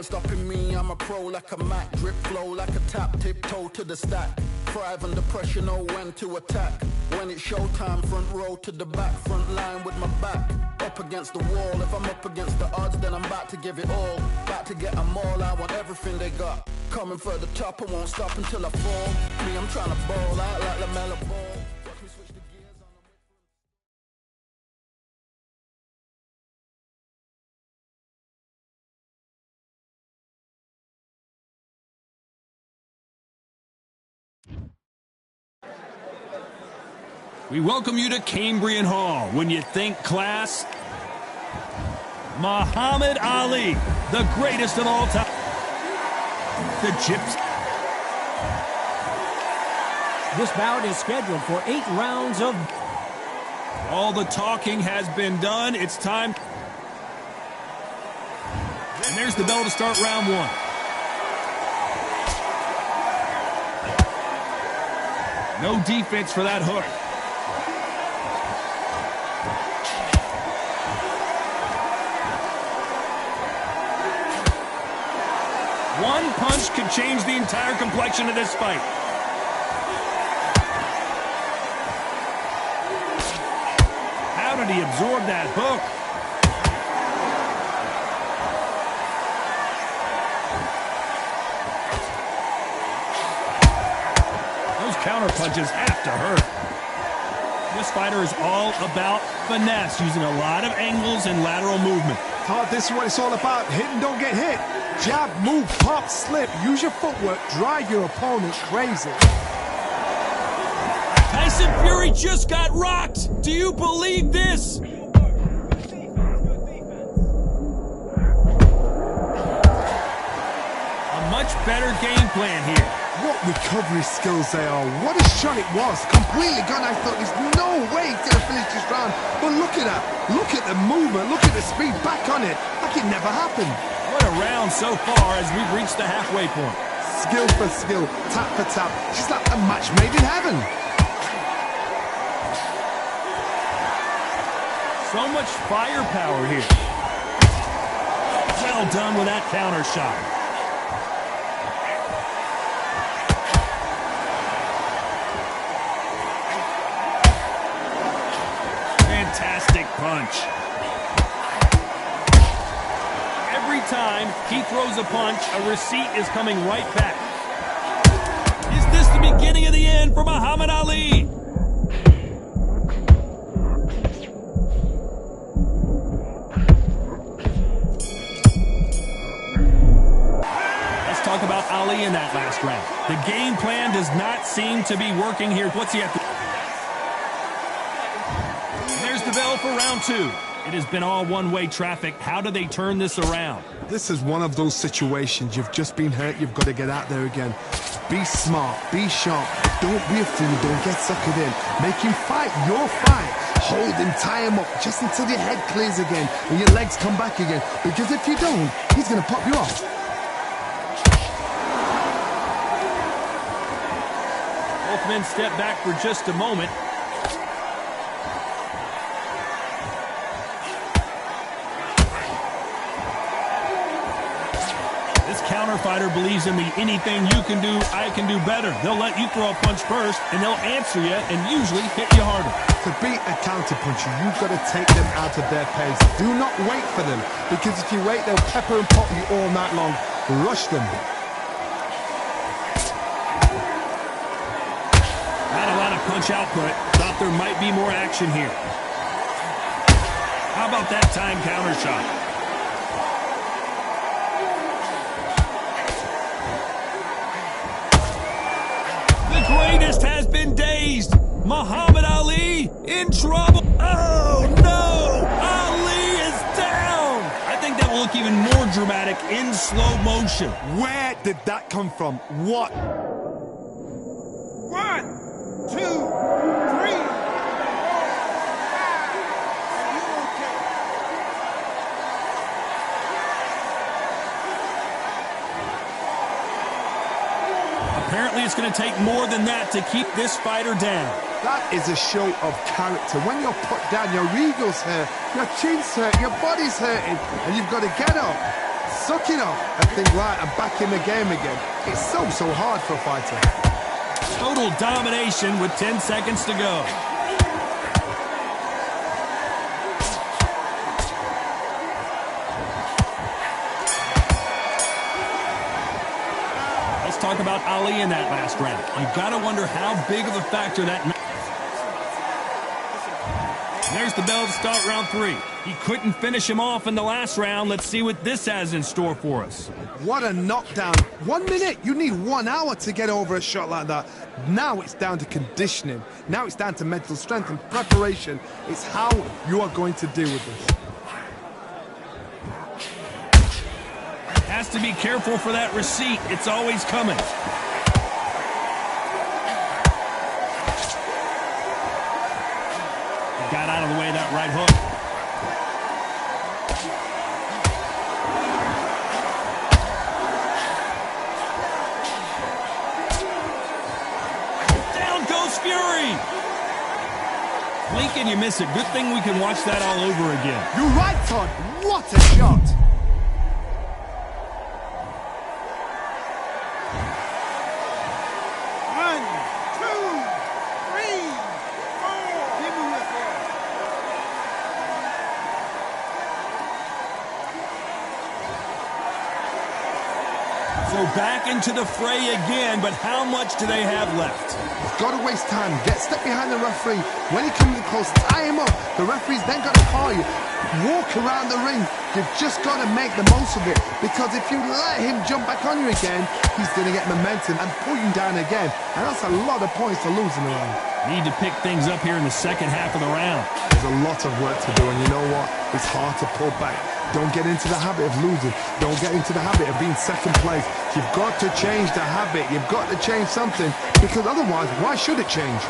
ain't stopping me, I'm a pro like a Mac. Drip flow like a tap, tiptoe to the stack. Thrive under pressure, know when to attack. When it's showtime, front row to the back. Front line with my back up against the wall. If I'm up against the odds, then I'm about to give it all. About to get them all, I want everything they got. Coming for the top, I won't stop until I fall. Me, I'm trying to ball out like the mellow ball. Watch me switch the gears on the way. We welcome you to Cambrian Hall. When you think class, Muhammad Ali, the greatest of all time. The Gypsy. This bout is scheduled for 8 rounds of... All the talking has been done. It's time. And there's the bell to start round 1. No defense for that hook. One punch could change the entire complexion of this fight. How did he absorb that hook? Those counter punches have to hurt. This fighter is all about finesse, using a lot of angles and lateral movement. Todd, this is what it's all about. Hit and don't get hit. Jab, move, pop, slip. Use your footwork. Drive your opponent crazy. Tyson Fury just got rocked. Do you believe this? A much better game plan here. What recovery skills they are. What a shot it was. Completely gone. I thought there's no way he's going to finish this round. But look at that. Look at the movement. Look at the speed back on it. Like it never happened. What a round so far as we've reached the halfway point. Skill for skill. Tap for tap. She's like a match made in heaven. So much firepower here. Well done with that counter shot. Fantastic punch. Every time he throws a punch, a receipt is coming right back. Is this the beginning of the end for Muhammad Ali? Let's talk about Ali in that last round. The game plan does not seem to be working here. What's he have to... There's the bell for round 2. It has been all one-way traffic. How do they turn this around? This is one of those situations. You've just been hurt. You've got to get out there again. Be smart. Be sharp. Don't be a fool. Don't get suckered in. Make him fight your fight. Hold him. Tie him up just until your head clears again and your legs come back again. Because if you don't, he's going to pop you off. Both men step back for just a moment. Counter fighter believes in the anything you can do, I can do better. They'll let you throw a punch first, and they'll answer you and usually hit you harder. To beat a counter puncher, you've got to take them out of their pace. Do not wait for them, because if you wait, they'll pepper and pop you all night long. Rush them. Not a lot of punch output. Thought there might be more action here. How about that time counter shot? Greatest has been dazed. Muhammad Ali in trouble. Oh, no. Ali is down. I think that will look even more dramatic in slow motion. Where did that come from? What? 1, 2, 3. Apparently, it's going to take more than that to keep this fighter down. That is a show of character. When you're put down, your ego's hurt, your chin's hurt, your body's hurting, and you've got to get up. suck it up and think, right, I'm back in the game again. It's so hard for a fighter. Total domination with 10 seconds to go. Let's talk about Ali in that last round. You've got to wonder how big of a factor that... There's the bell to start round 3. He couldn't finish him off in the last round. Let's see what this has in store for us. What a knockdown. 1 minute. You need 1 hour to get over a shot like that. Now it's down to conditioning. Now it's down to mental strength and preparation. It's how you are going to deal with this. Has to be careful for that receipt. It's always coming. Got out of the way of that right hook. Down goes Fury. Blink and you miss it. Good thing we can watch that all over again. You're right, Todd. What a shot. So back into the fray again, but how much do they have left? You've got to waste time. Get step behind the referee. When he comes in close, tie him up. The referee's then got to call you. Walk around the ring. You've just got to make the most of it. Because if you let him jump back on you again, he's going to get momentum and pull you down again. And that's a lot of points to lose in the round. Need to pick things up here in the second half of the round. There's a lot of work to do, and you know what? It's hard to pull back. Don't get into the habit of losing. Don't get into the habit of being second place. You've got to change the habit. You've got to change something, because otherwise, why should it change?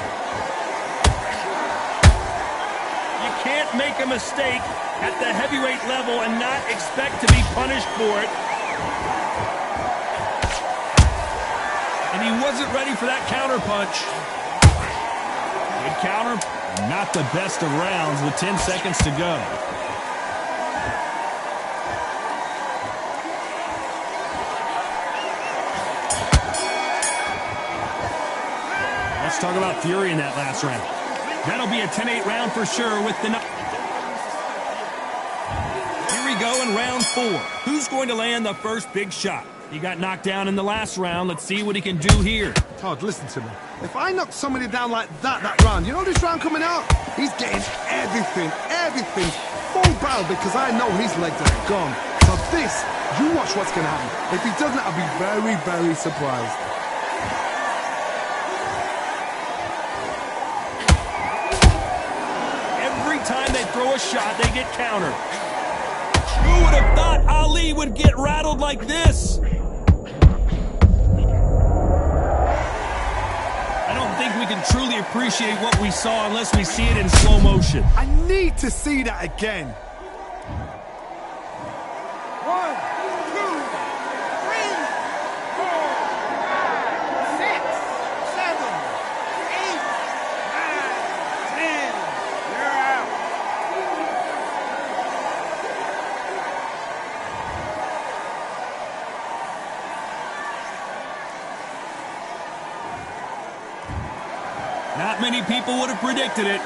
You can't make a mistake at the heavyweight level and not expect to be punished for it. And he wasn't ready for that counter punch. Good counter. Not the best of rounds with 10 seconds to go. Let's talk about Fury in that last round. That'll be a 10-8 round for sure with the... Here we go in round 4. Who's going to land the first big shot? He got knocked down in the last round. Let's see what he can do here. Todd, listen to me. If I knock somebody down like that round, you know this round coming out? He's getting everything full barrel, because I know his legs are gone. So this, you watch what's going to happen. If he doesn't, I'll be very, very surprised. Every time they throw a shot, they get countered. Who would have thought Ali would get rattled like this? I don't think we can truly appreciate what we saw unless we see it in slow motion. I need to see that again. Not many people would have predicted it.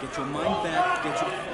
Get your mind back. Get your...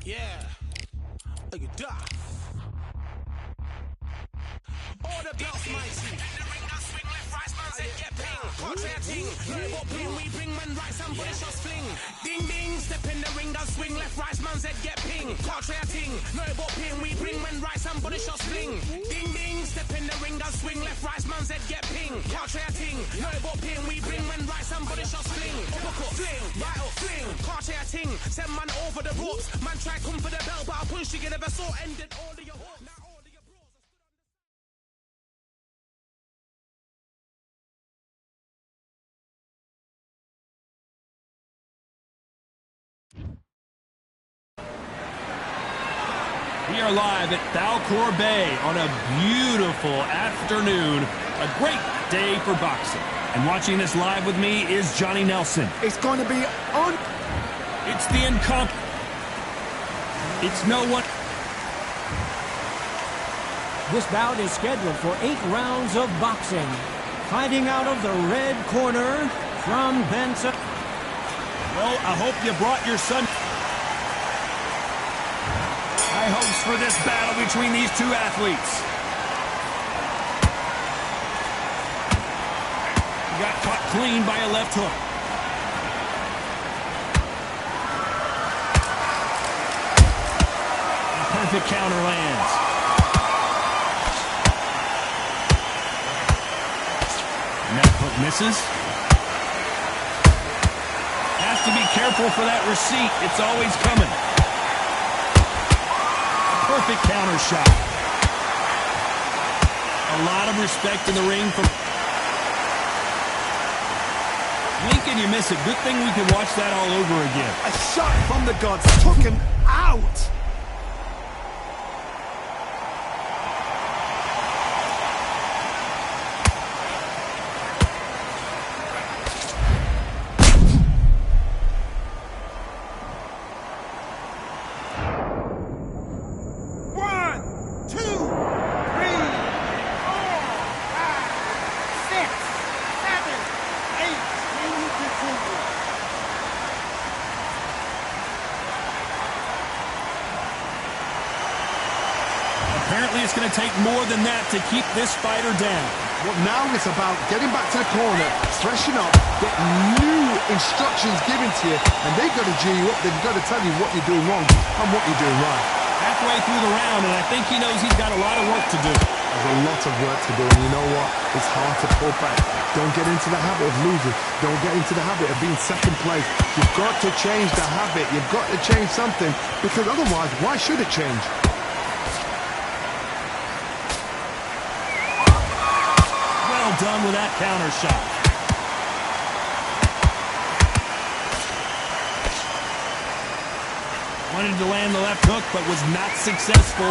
Yeah. Look at that. All the belts, mighty. Swing left, right, man said get ping. Contrary ting. What ping we bring when right, somebody shots fling. Ding ding, step in the ring, and swing left, right, man said get ping. Contrary ting. No, what ping we bring when right, somebody shots fling. Ding ding, step in the ring, and swing left, right, man said get ping. Contrary ting. No, what ping we bring when right, somebody shots fling. Uppercut, fling, right up, fling. Contrary ting. Send man over the ropes. Man try come for the bell, but I punch you, never saw ended all of your hopes. We are live at Balcour Bay on a beautiful afternoon. A great day for boxing. And watching this live with me is Johnny Nelson. It's going to be on. It's the It's no one. This bout is scheduled for 8 rounds of boxing. Fighting out of the red corner from Benson. Well, I hope you brought your son. High hopes for this battle between these two athletes. He got caught clean by a left hook. A perfect counter lands. And that hook misses. Has to be careful for that receipt. It's always coming. Perfect counter shot. A lot of respect in the ring from Lincoln. You miss it. Good thing we can watch that all over again. A shot from the gods took him out. Apparently it's going to take more than that to keep this fighter down. Well, now it's about getting back to the corner, freshen up, get new instructions given to you, and they've got to G you up. They've got to tell you what you're doing wrong and what you're doing right. Halfway through the round, and I think he knows he's got a lot of work to do. There's a lot of work to do, and you know what? It's hard to pull back. Don't get into the habit of losing. Don't get into the habit of being second place. You've got to change the habit. You've got to change something, because otherwise, why should it change? Well done with that counter shot. Wanted to land the left hook, but was not successful.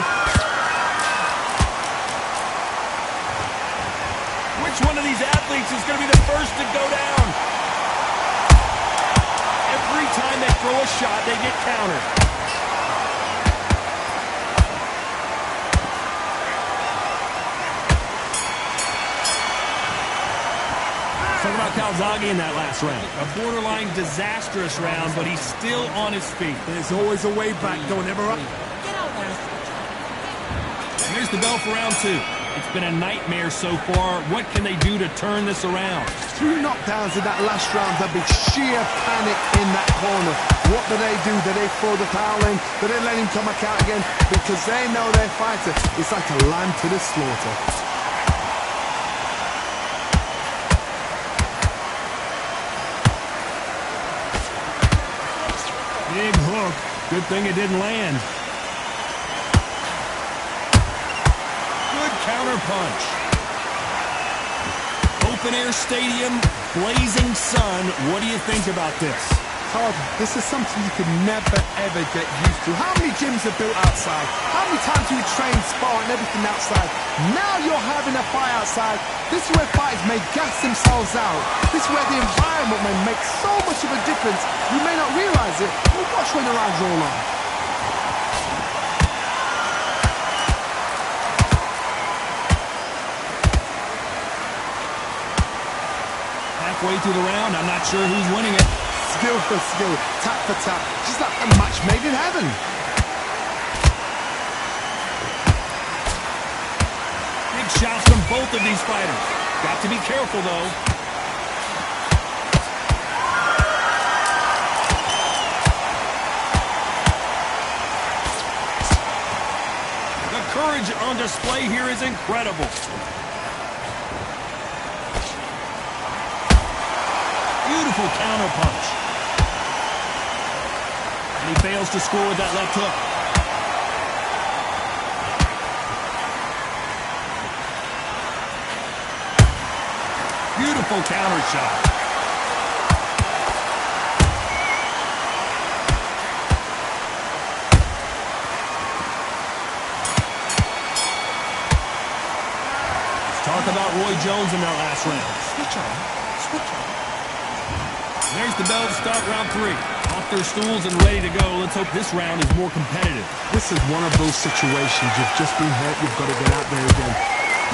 Which one of these athletes is going to be the first to go down? Every time they throw a shot, they get countered. Talk about Calzaghe in that last round. A borderline disastrous round, but he's still on his feet. There's always a way back. Don't ever up. Here's the bell for round 2. It's been a nightmare so far. What can they do to turn this around? 2 knockdowns in that last round. There'll be sheer panic in that corner. What do? Do they throw the towel in? Do they let him come back out again? Because they know their fighter is like a lamb to the slaughter. Big hook. Good thing it didn't land. Good counter punch. Open air stadium, blazing sun. What do you think about this? Todd, this is something you could never, ever get used to. How many gyms are built outside? How many times do we train, spar, and everything outside? Now you're having a fight outside. This is where fighters may gas themselves out. This is where the environment may make so much of a difference. You may not realize it, but watch when the rounds roll on. Halfway through the round, I'm not sure who's winning it. Skill for skill, tap for tap, just like a match made in heaven. both of these fighters. Got to be careful, though. The courage on display here is incredible. Beautiful counter punch. And he fails to score with that left hook. Beautiful counter shot. Let's talk about Roy Jones in that last round. Switch on. Switch on. There's the bell to start round 3. Off their stools and ready to go. Let's hope this round is more competitive. This is one of those situations. You've just been hurt. You've got to get out there again.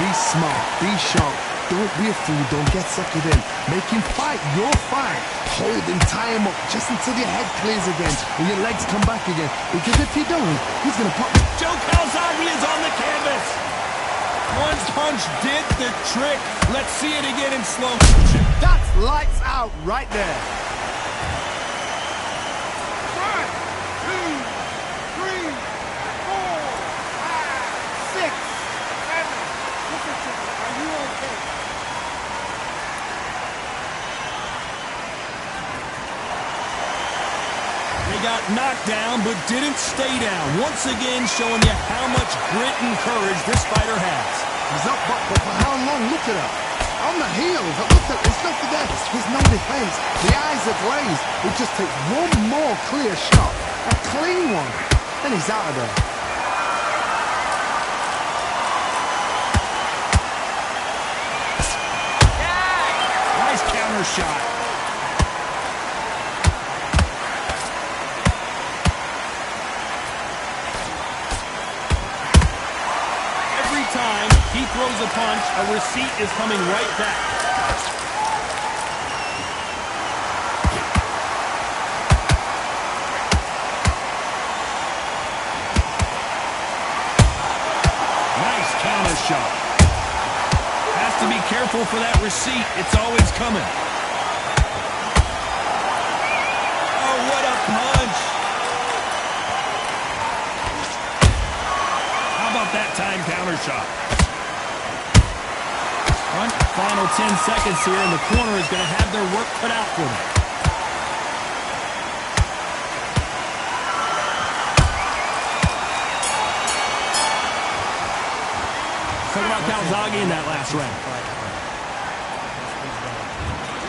Be smart. Be sharp. Don't be a fool. Don't get suckered in. Make him fight your fight. Hold him, tie him up just until your head clears again and your legs come back again. Because if you don't, he's going to pop. Joe Calzaghe is on the canvas. One punch did the trick. Let's see it again in slow motion. That's lights out right there. 1, 2, 3, 4, 5, 6, 7. Listen to me. Are you okay? They got knocked down, but didn't stay down. Once again, showing you how much grit and courage this fighter has. He's up, but for how long? Look at him. On the heels. Look at there's nothing there. There's no defense. The eyes are glazed. It just takes one more clear shot. A clean one. Then he's out of there. Nice counter shot. Every time he throws a punch, a receipt is coming right back. Nice counter shot. Has to be careful for that receipt. It's always coming. Oh, what a punch. How about that time counter shot? Final 10 seconds here, and the corner is going to have their work cut out for them. Talk about Calzaghe in that last round.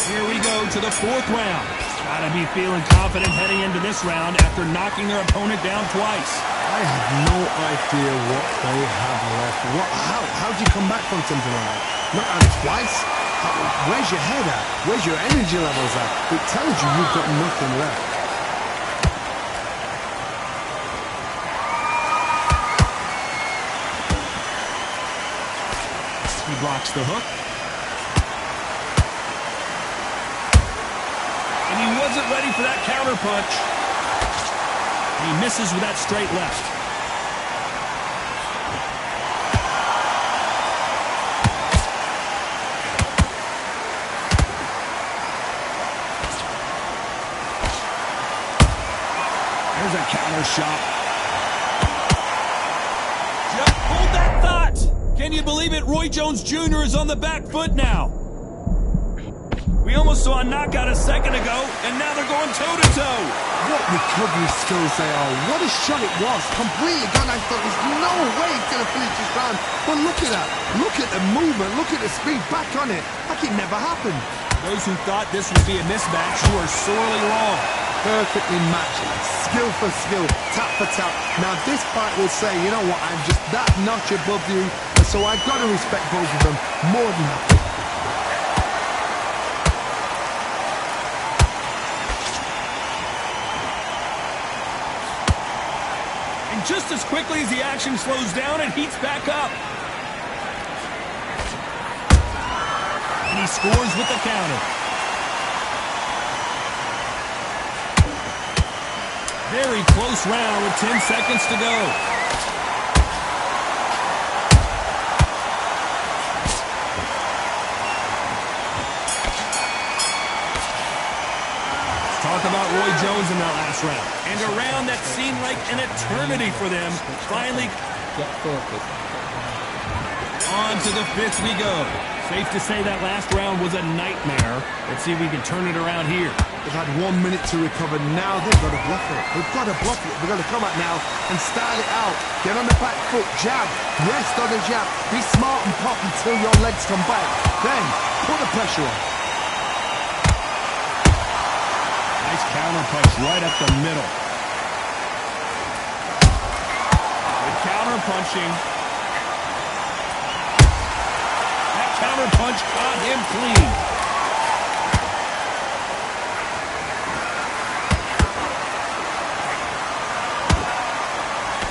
Here we go to the 4th round. Gotta be feeling confident heading into this round after knocking their opponent down twice. I have no idea what they have left. How'd you come back from something like that? Not out twice? Where's your head at? Where's your energy levels at? It tells you you've got nothing left. He blocks the hook. And he wasn't ready for that counter punch. He misses with that straight left. There's a counter shot. Just hold that thought. Can you believe it? Roy Jones Jr. is on the back foot now. We almost saw a knockout a second ago, and now they're going toe-to-toe. What recovery skills they are. What a shot it was. Completely gone. I thought there's no way he's going to finish this round. But look at that. Look at the movement. Look at the speed. Back on it. Like it never happened. Those who thought this would be a mismatch, you are sorely wrong. Perfectly matched. Skill for skill. Tap for tap. Now this fight will say, you know what, I'm just that notch above you. And so I've got to respect both of them more than that. And just as quickly as the action slows down, it heats back up. And he scores with the counter. Very close round with 10 seconds to go. Talk about Roy Jones in that last round. And a round that seemed like an eternity for them. Finally, on to the fifth we go. Safe to say that last round was a nightmare. Let's see if we can turn it around here. They've had 1 minute to recover. Now they've got to bluff it. They've got to bluff it. They've got to come out now and style it out. Get on the back foot, jab, rest on the jab. Be smart and pop until your legs come back. Then put the pressure on. Nice counter punch right up the middle. Good counter punching. That counter punch caught him clean.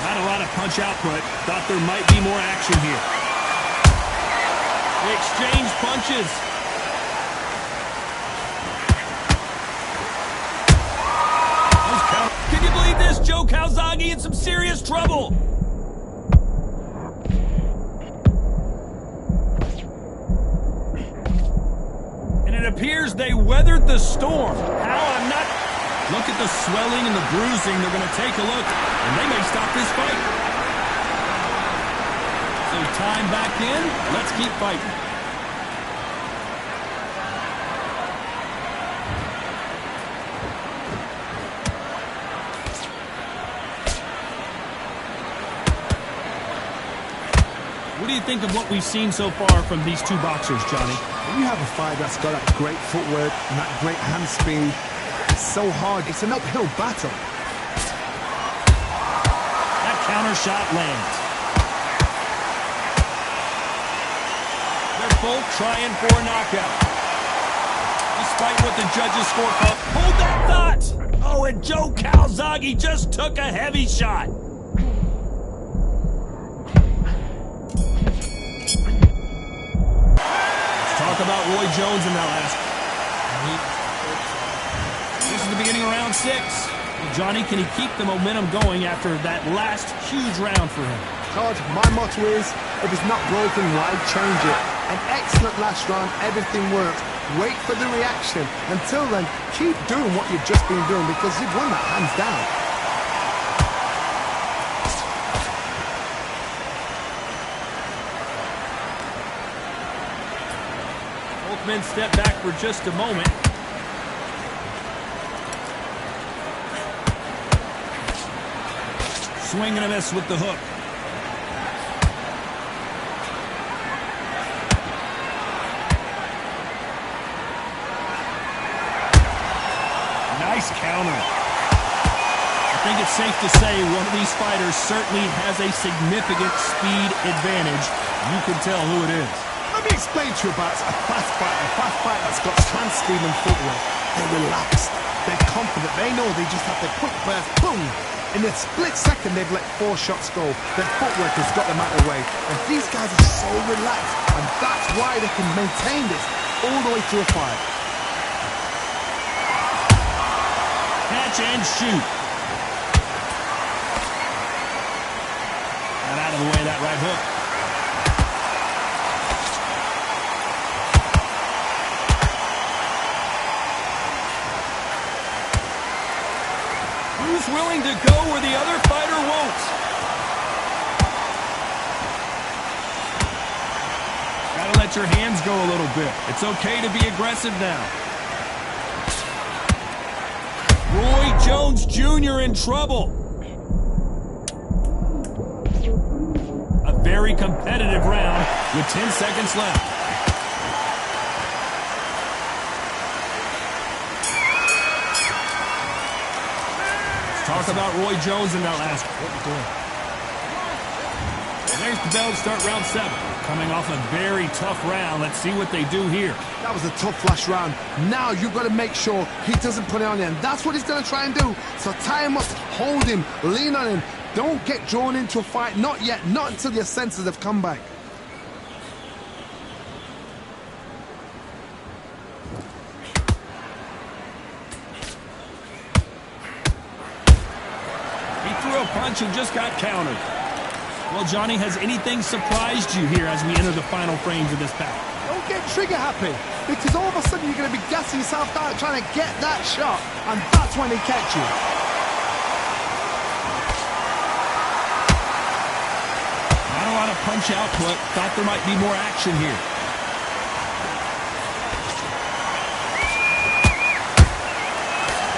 Not a lot of punch output. Thought there might be more action here. They exchange punches. Can you believe this? Joe Calzaghe in some serious trouble. And it appears they weathered the storm. How? I'm not... Look at the swelling and the bruising. They're going to take a look, and they may stop this fight. So time back in. Let's keep fighting. What do you think of what we've seen so far from these two boxers, Johnny? When you have a fight that's got that great footwork and that great hand speed, it's so hard. It's an uphill battle. That counter shot lands. They're both trying for a knockout. Despite what the judges score called. Hold that thought! Oh, and Joe Calzaghe just took a heavy shot. Talk about Roy Jones in that last. This is the beginning of round 6. Well, Johnny, can he keep the momentum going after that last huge round for him? Todd, my motto is, if it's not broken, why change it? An excellent last round, everything worked. Wait for the reaction. Until then, keep doing what you've just been doing because you've won that hands down. Both men step back for just a moment. Swing and a miss with the hook. Nice counter. I think it's safe to say one of these fighters certainly has a significant speed advantage. You can tell who it is. Let me explain to you about a fast fight that's got hand speed and footwork. They're relaxed, they're confident, they know they just have to put burst, boom! In a split second, they've let 4 shots go. Their footwork has got them out of the way. And these guys are so relaxed, and that's why they can maintain this all the way through a fight. Catch and shoot. Got out of the way, that right hook. Who's willing to go where the other fighter won't? Gotta let your hands go a little bit. It's okay to be aggressive now. Roy Jones Jr. in trouble. A very competitive round with 10 seconds left. Talk about Roy Jones in that last. What are you doing? And there's the bell to start round 7. Coming off a very tough round. Let's see what they do here. That was a tough last round. Now you've got to make sure he doesn't put it on you. And that's what he's going to try and do. So tie him up, hold him, lean on him. Don't get drawn into a fight. Not yet. Not until your senses have come back. He threw a punch and just got countered. Well, Johnny, has anything surprised you here as we enter the final frames of this bout? Don't get trigger happy, because all of a sudden you're going to be gassing yourself out trying to get that shot, and that's when they catch you. Not a lot of punch output. Thought there might be more action here.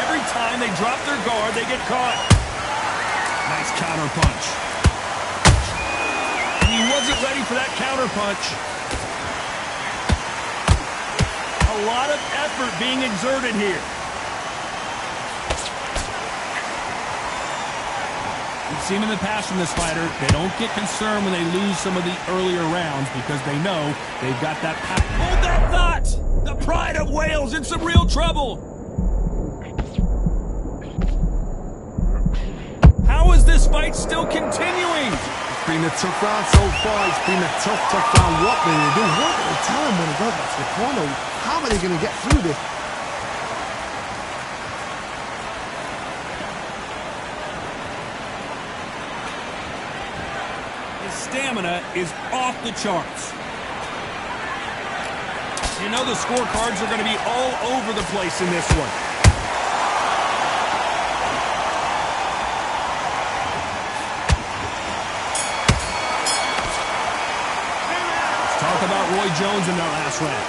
Every time they drop their guard, they get caught. Nice counter punch. He wasn't ready for that counter punch. A lot of effort being exerted here. We've seen in the past from this fighter, they don't get concerned when they lose some of the earlier rounds because they know they've got that power. Hold that thought! The pride of Wales in some real trouble. How is this fight still continuing? It's been a tough round so far. It's been a tough round. What will they do? What will they tell him when he goes back to the corner? How are they going to get through this? His stamina is off the charts. You know the scorecards are going to be all over the place in this one. Talk about Roy Jones in that last round.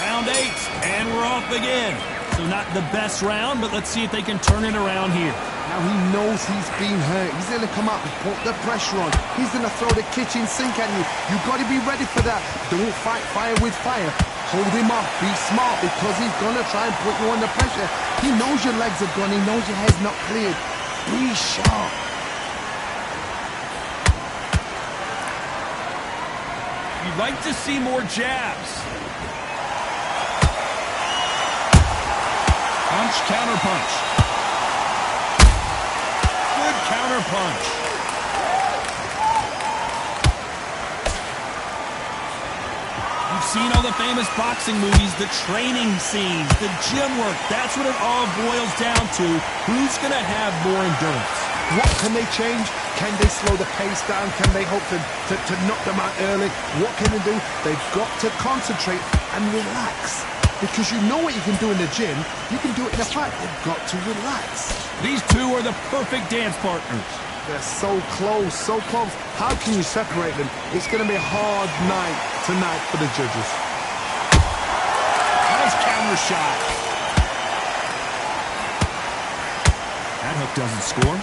Round 8, and we're off again. So not the best round, but let's see if they can turn it around here. Now he knows he's been hurt. He's going to come out and put the pressure on. He's going to throw the kitchen sink at you. You've got to be ready for that. Don't fight fire with fire. Hold him off. Be smart because he's going to try and put you under pressure. He knows your legs are gone. He knows your head's not cleared. Be sharp. You'd like to see more jabs. Punch, counter punch. Good counter punch. You've seen all the famous boxing movies, the training scenes, the gym work. That's what it all boils down to. Who's going to have more endurance? What can they change? Can they slow the pace down? Can they hope to knock them out early? What can they do? They've got to concentrate and relax. Because you know what you can do in the gym, you can do it in a fight. They've got to relax. These two are the perfect dance partners. They're so close, so close. How can you separate them? It's going to be a hard night tonight for the judges. Nice counter shot. That hook doesn't score.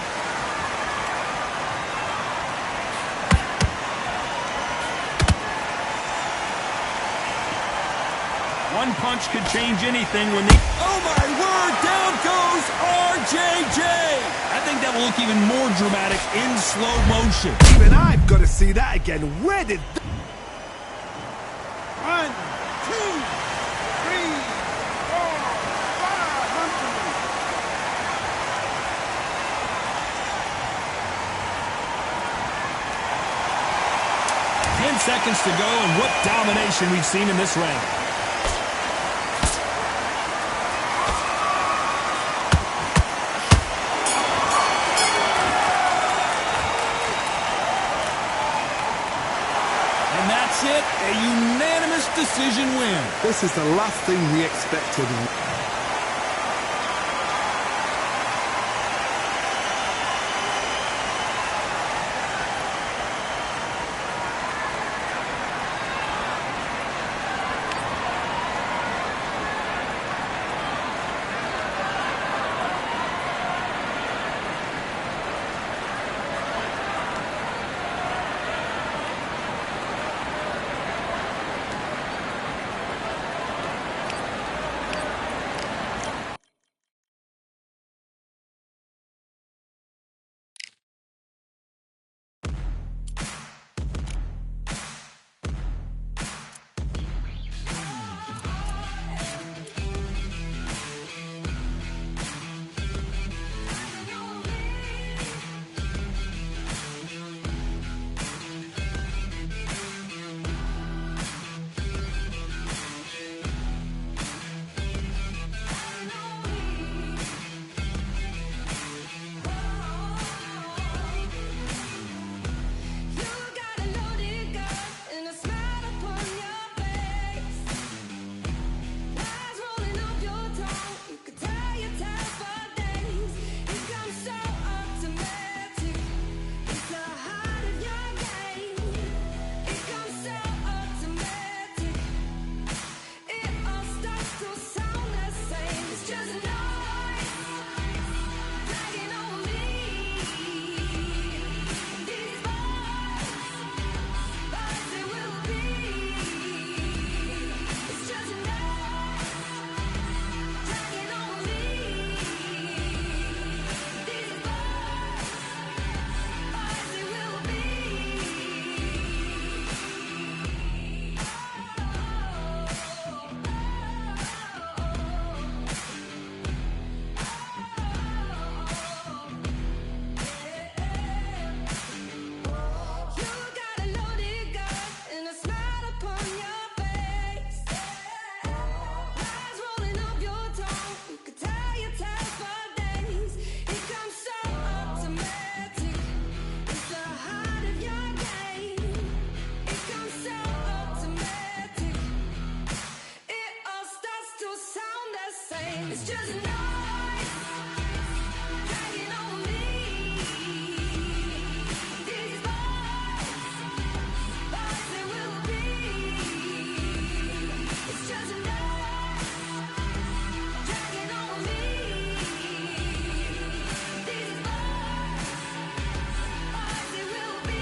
One punch could change anything when they... Oh my word! Down goes RJJ! I think that will look even more dramatic in slow motion. Even I've got to see that again. Where did... 1, 2, 3, 4, 5, 10 seconds to go, and what domination we've seen in this round. That's it, a unanimous decision win. This is the last thing we expected. It's just noise dragging on me. These bars they will be. It's just noise dragging on me. These bars they will be.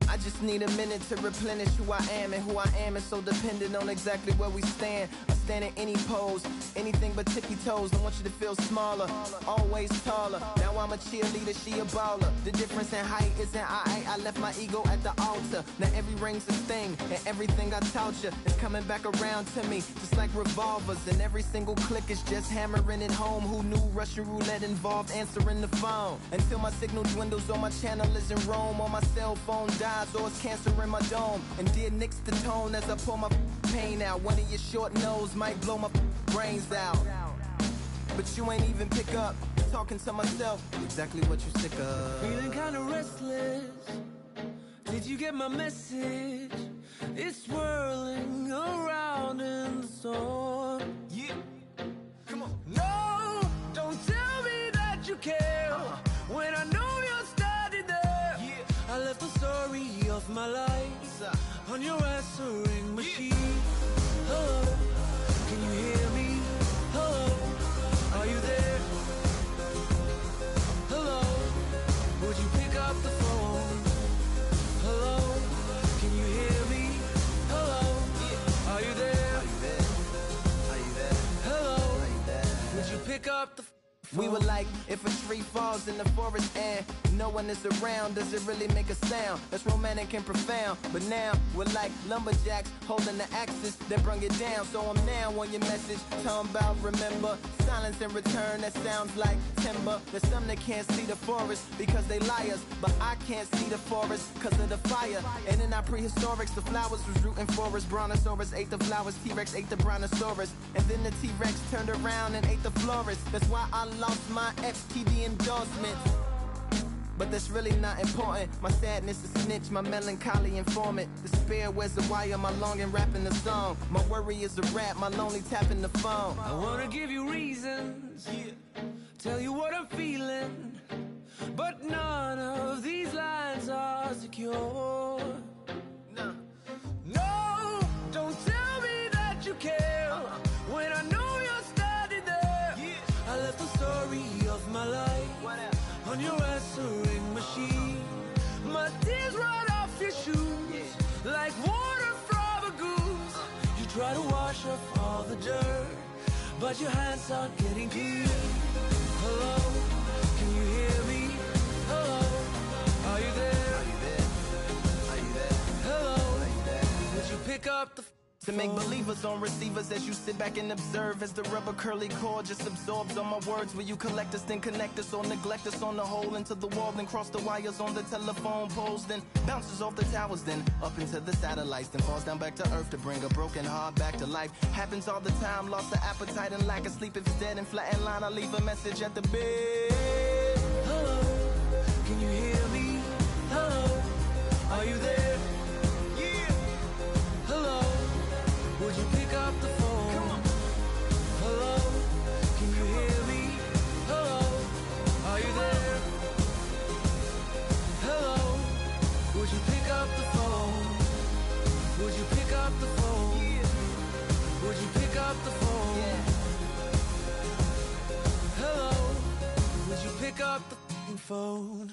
I just need a minute to replenish who I am, and who I am is so dependent on exactly where we stand. I stand in any pose, anything but tippy toes. I want you to feel smaller, always taller. Now I'm a cheerleader, she a baller. The difference in height isn't I left my ego at the altar. Now every ring's a thing, and everything I taught you is coming back around to me, just like revolvers. And every single click is just hammering it home. Who knew Russian roulette involved answering the phone? Until my signal dwindles or my channel is in Rome, or my cell phone dies, or it's cancer in my dome. And dear nicks the tone as I pull my pain out. One of your short nose might blow my brains out, but you ain't even pick up. Talking to myself, exactly what you sick of. Feeling kinda restless. Did you get my message? It's swirling around in the storm. Yeah, come on. No, don't tell me that you care when I know you're standing there. Yeah. I left the story of my life on your answering machine. Hello, can you hear me? Hello, are you there? Hello, would you pick up the phone? Hello, can you hear me? Hello, are you there? Are you there? Are you there? Hello, Are you there? would you pick up the phone? We were like, if a tree falls in the forest and no one is around, does it really make a sound? That's romantic and profound. But now we're like lumberjacks holding the axes that bring it down. So I'm now on your message, talking about remember. Silence in return, that sounds like timber. There's some that can't see the forest because they liars, but I can't see the forest because of the fire. And in our prehistorics, the flowers was rooting for us. Brontosaurus ate the flowers, T-Rex ate the brontosaurus, and then the T-Rex turned around and ate the florist. That's why I lost my FTD endorsement, but that's really not important. My sadness is snitch, my melancholy informant. Despair wears a wire, my longing rapping the song. My worry is a rap, my lonely tapping the phone. I wanna give you reasons, tell you what I'm feeling, but none of these lines are secure. No, don't tell me that you care when I know you're standing there. I left the story of my life on your answering machine. My tears run off your shoes like water from a goose. You try to wash off all the dirt, but your hands aren't getting clean. Hello, can you hear me? Hello, are you there? Are you there? Are you there? Hello, Are you there? would you pick up the To make believers on receivers as you sit back and observe, as the rubber curly cord just absorbs all my words. Will you collect us, then connect us, or neglect us on the hole into the wall, then cross the wires on the telephone poles, then bounces off the towers, then up into the satellites, then falls down back to earth to bring a broken heart back to life. Happens all the time, lost the appetite and lack of sleep. If it's dead and flat in line, I leave a message at the bed. Hello, can you hear me? Hello, are you there? Hello, would you pick up the phone? Hello, can you hear me? Hello, are you there? Hello, would you pick up the phone? Would you pick up the phone? Would you pick up the phone? Hello, would you pick up the phone?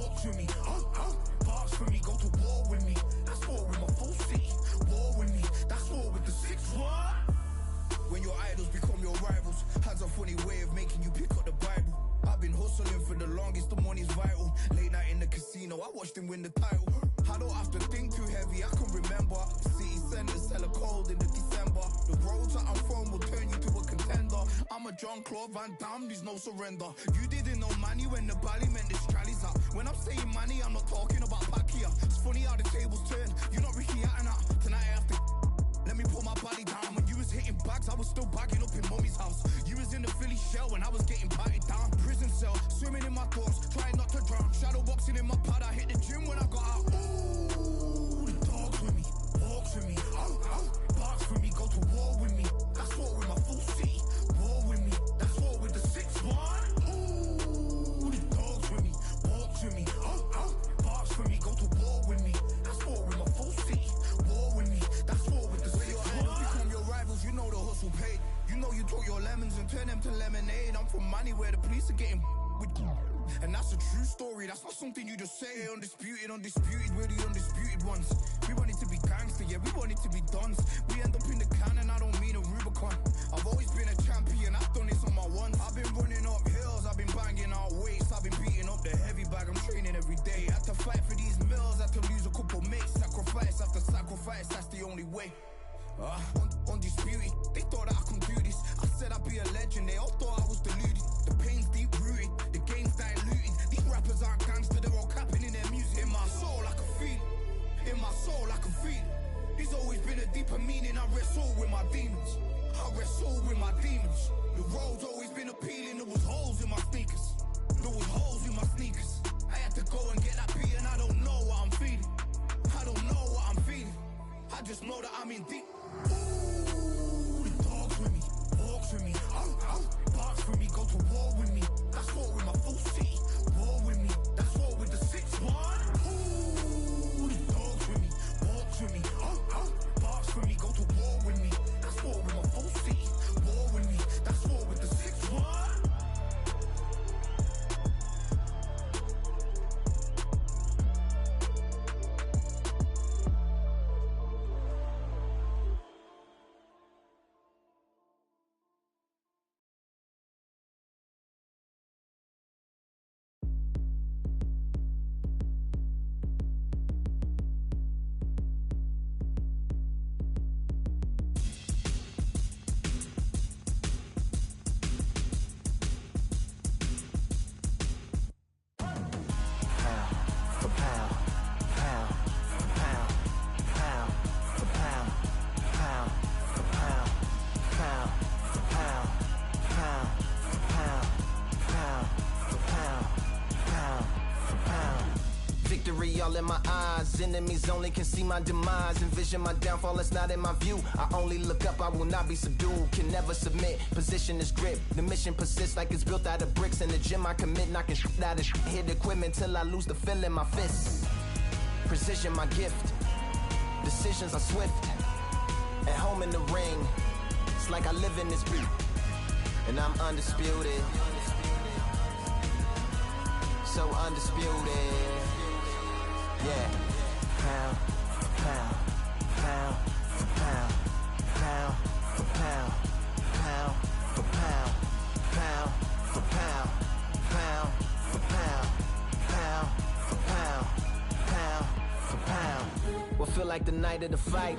Walk with me, him win the title. I don't have to think too heavy, I can remember. The city centers hella cold in the December. The roads that I'm from will turn you to a contender. I'm a Jean-Claude Van Damme, there's no surrender. You didn't know money when the bally meant this Strally's up. When I'm saying money, I'm not talking about Pakia. It's funny how the tables turn. You're not Ricky Hatton. Tonight I have to let me put my body down. When you was hitting bags, I was still bagging up in mommy's house. You was in the Philly shell when I was getting batted down. Prison cell, swimming in my thoughts, trying not to drown. Shadow boxing in my pad, I hit the gym when I got out. Ooh, the dogs with me, walks with me. Barks with me, go to war with me. That's war with my full city. War with me, that's war with the 6-1. Ooh, the dogs with me, walks with me. Barks with me, go to war with me. That's war with my full city. War with me, that's war with the 6-1. Become your rivals, you know the hustle paid. You know you took your lemons and turn them to lemonade. I'm from money where the police are getting with. And that's a true story, that's not something you just say. Undisputed, we're the undisputed ones. We want it to be gangster, yeah, we want it to be dons. We end up in the can and I don't mean a Rubicon. I've always been a champion, I've done this on my ones. I've been running up hills, I've been banging out weights. I've been beating up the heavy bag, I'm training every day. Had to fight for these mills, had to lose a couple mates. Sacrifice after sacrifice, that's the only way. Undisputed, they thought that I could do this. I said I'd be a legend, they all thought I was deluded. The pain's deep rooted, the game's diluted. These rappers aren't gangster, they're all capping in their music. In my soul I can feel it, in my soul I can feel it. There's always been a deeper meaning, I wrestle with my demons. I wrestle with my demons. The road's always been appealing, there was holes in my sneakers. There was holes in my sneakers. I had to go and get that beat and I don't know what I'm feeling. I don't know what I'm feeling. I just know that I'm in deep. Ooh, the dogs with me, walks with me. Barks with me, go to war with me. That's war with my full city. War with me, that's war with the 6-1. Ooh, the dogs with me, walks with me. Barks with me, go to war with me. That's war with my full city. War with me, that's war with the 6-1. All in my eyes, enemies only can see my demise. Envision my downfall, it's not in my view. I only look up, I will not be subdued. Can never submit, position is grip. The mission persists like it's built out of bricks. In the gym I commit, knocking shit out of shit. Hit equipment till I lose the feel in my fists. Precision my gift, decisions are swift. At home in the ring, it's like I live in this beat. And I'm undisputed, so undisputed. Yeah, pound for pound, pound for pound, pound for pound, pound for pound, pound for pound, pound for pound, pound for pound, pound for pound. What feel like the night of the fight?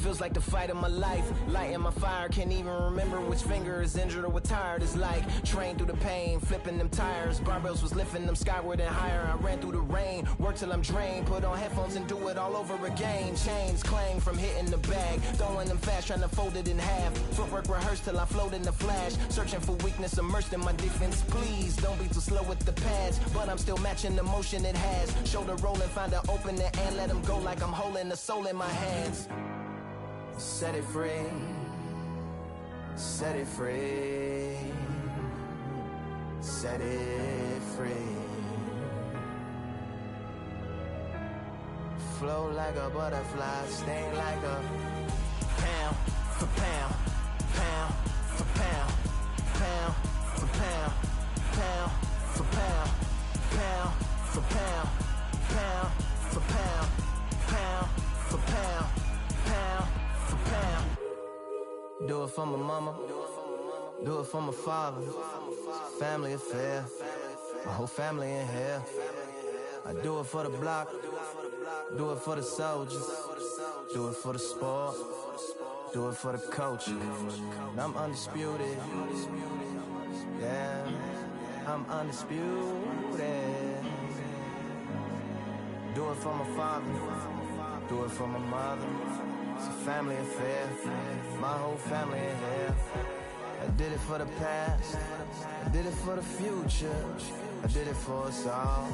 Feels like the fight of my life. Lighting my fire, can't even remember which finger is injured or what tired is like. Train through the pain, flipping them tires. Barbells was lifting them skyward and higher. I ran through the rain, worked till I'm drained. Put on headphones and do it all over again. Chains clang from hitting the bag. Throwing them fast, trying to fold it in half. Footwork rehearsed till I float in the flash. Searching for weakness, immersed in my defense. Please, don't be too slow with the pads. But I'm still matching the motion it has. Shoulder rolling, find an opening and let them go like I'm holding the soul in my hands. Set it free, set it free, set it free. Flow like a butterfly, sting like a pound for pound, pound for pound, pound for pound, pound for pound, pound for pound, pound for pound, pound for pound, pound. Do it for my mama, do it for my father. Family affair, my whole family in here. I do it for the block, do it for the soldiers, do it for the sport, do it for the coach. And I'm undisputed, yeah, I'm undisputed. Do it for my father, do it for my mother. It's a family affair, my whole family in here. I did it for the past, I did it for the future, I did it for us all.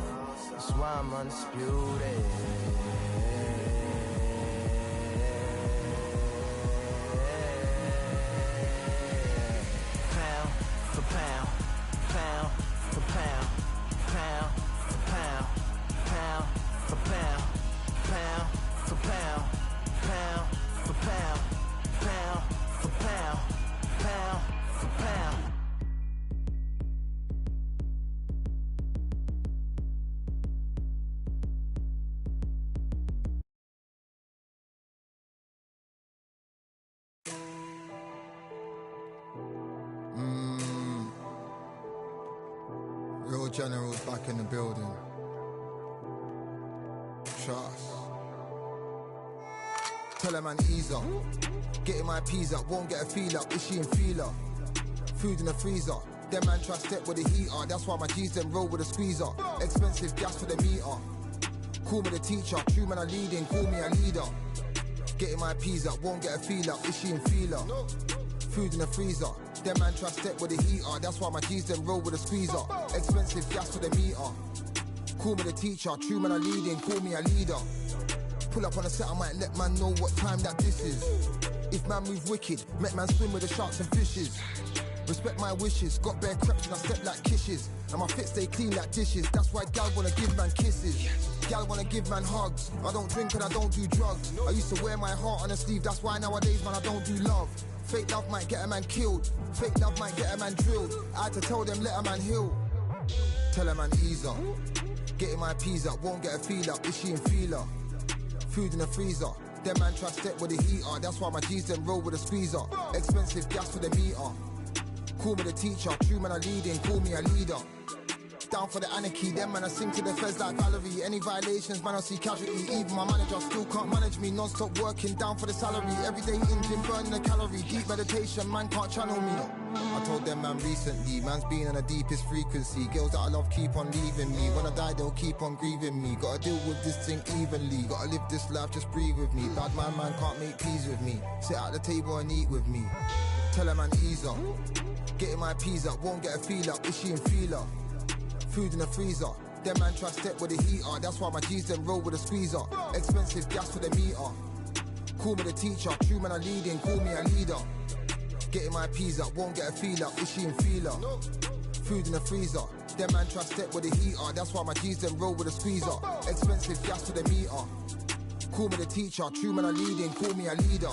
That's why I'm undisputed. Pound for pound, pound for pound, pound for pound, pound for pound, pound for pound, pound for pound, pound for pound, pound for pound. Real generals back in the building. Trust. Tell a man ease up. Getting my peas up, won't get a feel up. Is she in feeler? Food in the freezer. Them man try step with the heater. That's why my G's them roll with a squeezer. Expensive gas for the meter. Call me the teacher. True man I leading, call me a leader. Getting my peas up, won't get a feel up. Is she in feeler? Food in the freezer. Them man try step with the heater. That's why my G's them roll with a squeezer. Expensive gas for the meter. Call me the teacher. True man I leading, call me a leader. Pull up on a set, I might let man know what time that this is. If man move wicked, make man swim with the sharks and fishes. Respect my wishes, got bare creps and I step like kisses. And my fit stay clean like dishes. That's why gal wanna give man kisses. Gal wanna give man hugs. I don't drink and I don't do drugs. I used to wear my heart on a sleeve. That's why nowadays man I don't do love. Fake love might get a man killed. Fake love might get a man drilled. I had to tell them let a man heal. Tell a man ease up. Getting my peas up, won't get a feel up. Is she in feeler? Food in the freezer. Them man try step with the heater. That's why my G's them roll with a squeezer. Expensive gas for the meter. Call me the teacher. True man I leading, call me a leader. Down for the anarchy, them man I sing to the feds like Valerie. Any violations, man I see casualty. Even my manager still can't manage me. Non-stop working, down for the salary. Everyday in gym, burning a calorie. Deep meditation, man can't channel me. I told them man recently, man's been on the deepest frequency. Girls that I love keep on leaving me. When I die they'll keep on grieving me. Gotta deal with this thing evenly. Gotta live this life, just breathe with me. Bad man can't make peace with me. Sit at the table and eat with me. Tell a man ease up. Getting my peas up, won't get a feel up. Is she in feeler? Food in the freezer. Them man try step with the heater. That's why my G's them roll with a squeezer. Expensive gas for the meter. Call me the teacher. True man I leading, call me a leader. Getting my peas up, won't get a feel up. Is she in feeler? Food in the freezer. Them man try step with the heater. That's why my G's them roll with a squeezer. Expensive gas for the meter. Call me the teacher. True man I leading, call me a leader.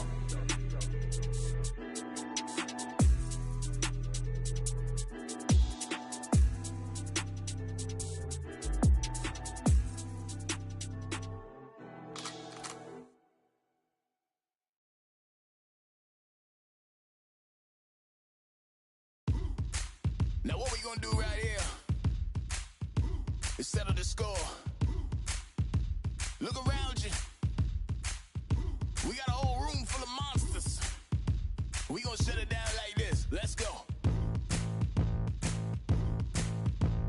Now what we gonna do right here is settle the score. Look around you. We got a whole room full of monsters. We gonna shut it down like this. Let's go.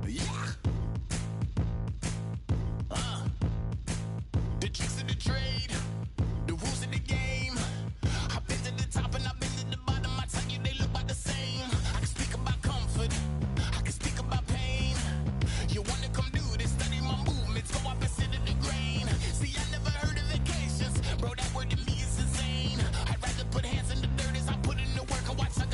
Yeah. The tricks of the trade, the rules of the game. I've been to the top and I've been to the bottom. I tell you they look about the same. I can speak about comfort. I can speak about pain. You wanna come do this? Study my movements. Go opposite of the grain. See, I never heard of vacations. Bro, that word to me is insane. I'd rather put hands in the dirt as I put in the work and watch like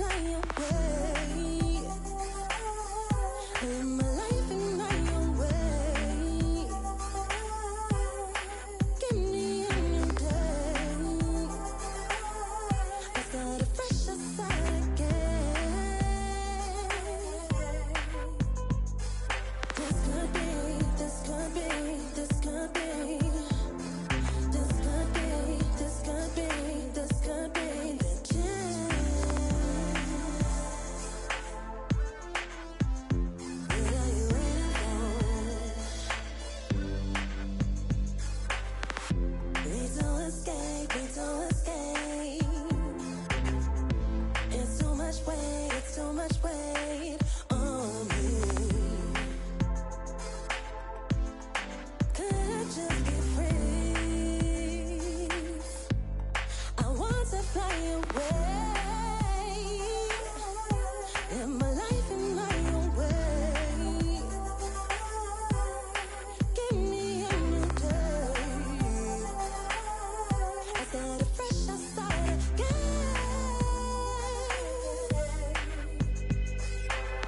fly away. Live my life in my own way. Give me a new day. I started fresh aside again. This could be, this could be, this could be. This could be, this could be, this could be the chance. What are you waiting for? Need to escape, need to escape. It's too much weight, it's too much weight on me. Could I just get free? I want to fly away. Live my life in my own way. Give me a new day. I started fresh, I started again.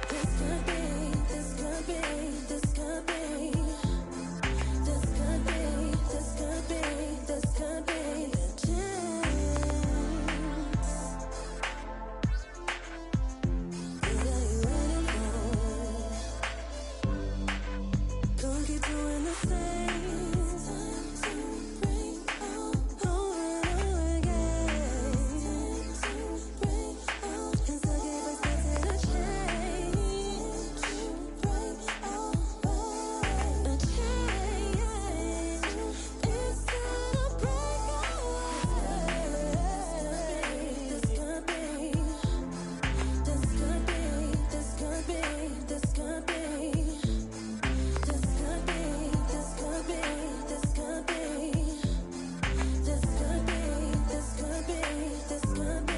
This could be, this could be, this could be. This could be, this could be, this could be the chance. What are you waiting for? Don't keep doing the same. Time to break out over and over again. Time to break out. Cause I gave expected a change. Break out, a change. It's time to break out. This could be, this could be, this could be, this could be. This could be, this could be, this could be. This could be, this could be, this could be.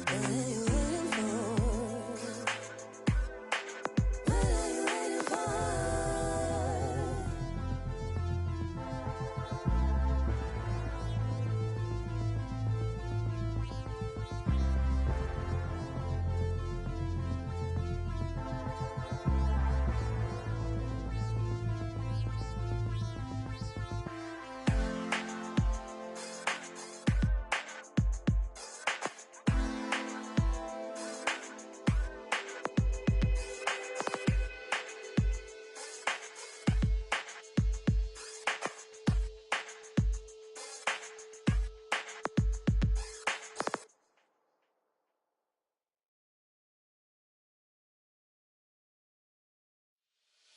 What are you waiting for? What are you waiting for?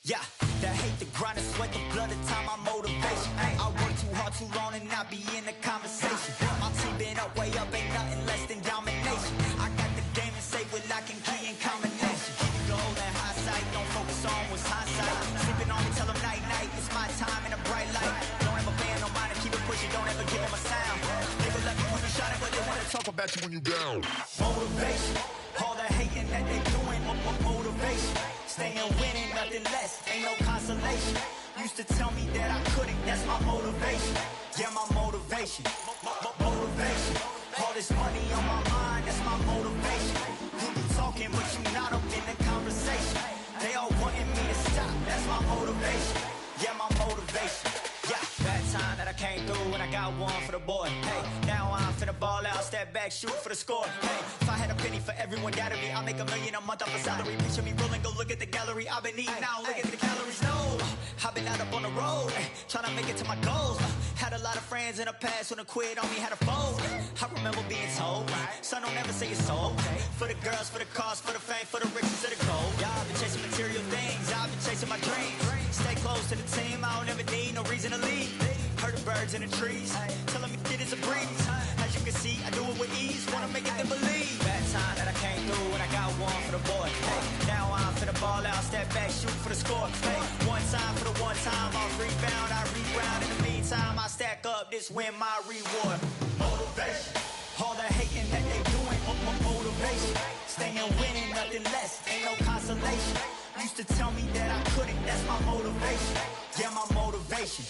Yeah, that hate, the grind, the sweat, the blood, the time, my motivation. I work too hard, too long, and not be in the conversation. My team been up, way up, ain't nothing less than domination. I got the game and say with lock and key in combination. Keep it gold and high sight, don't focus on what's hindsight. Sleeping on me, tell them night, night, it's my time in a bright light. Don't ever pay no mind and keep it pushing, don't ever give them a sound. Nigga love you when you shot it, but they wanna talk about you when you down. Motivation, all the hating that they doing, motivation. Staying winning, nothing less, ain't no consolation. Used to tell me that I couldn't, that's my motivation. Yeah, my motivation, motivation. All this money on my mind, that's my motivation. You be talking, but you not up in the conversation. They all wanting me to stop, that's my motivation. Yeah, my motivation. Yeah, bad time that I came through when I got one for the boy. Hey, now I'm finna ball out, step back, shoot for the score. Hey, if I had a penny for everyone doubted me, I make $1 million a month off a salary. Picture me rolling, go look at the gallery. I've been eating now, look at the calories. No, I've been out up on the road, trying to make it to my goals. Had a lot of friends in the past when they quit on me, had a fold. I remember being told, son, don't ever say it's so. For the girls, for the cars, for the fame, for the riches, for the gold. Yeah, I've been chasing material things, I've been chasing my dreams. Stay close to the team, I don't ever need no reason to leave. Heard the birds in the trees, telling me it is a breeze. As you can see, I do it with ease, wanna make it then believe. Bad time that I came through and I got one for the boy. Hey, now I'm finna ball out, step back, shoot for the score. Hey, one time for the one time, I'll rebound, I reground. In the meantime, I stack up, this win my reward. Motivation, All the hating that they doing, motivation. Staying winning, nothing less, ain't no consolation. Used to tell me that I couldn't, that's my motivation. Yeah, my motivation.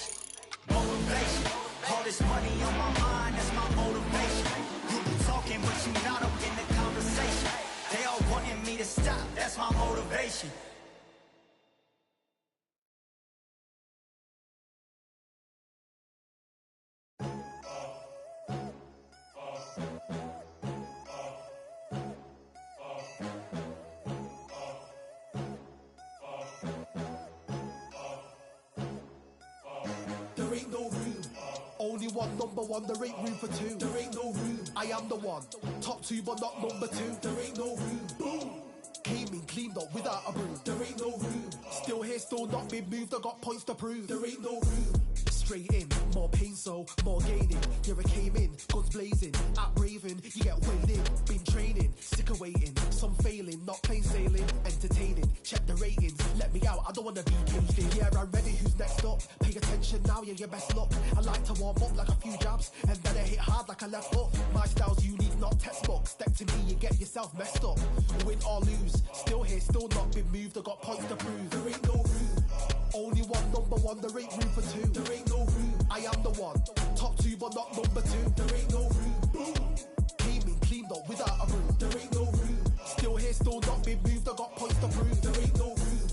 Motivation. All this money on my mind, that's my motivation. You be talking, but you not up in the conversation. They all wanting me to stop, that's my motivation. There ain't no room. Only one number one, there ain't room for two. There ain't no room. I am the one. Top two, but not number two. There ain't no room. Boom. Came in, cleaned up without a broom. There ain't no room. Still here, still not been moved. I got points to prove. There ain't no room. Straight in, more pain, so more gaining. Yeah, I came in, guns blazing, at raving. You get weighed in, been training, sick of waiting. Some failing, not plain sailing, entertaining. Check the ratings, let me out. I don't wanna be caged in. Yeah, I'm ready. Who's next up? Pay attention now, yeah, your best luck. I like to warm up like a few jabs, and then I hit hard like a left hook. My style's unique, not textbook. Step to me, you get yourself messed up. Win or lose, still here, still not been moved. I got points to prove. There ain't no room. Only one number one, there ain't room for two. There ain't no room. I am the one. Top two, but not number two. There ain't no room. Boom. Came in, cleaned up without a broom. There ain't no room. Still here, still not been moved. I got points to prove. There ain't no room.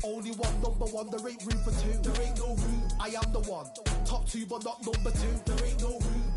Only one number one, there ain't room for two. There ain't no room. I am the one. Top two, but not number two. There ain't no room.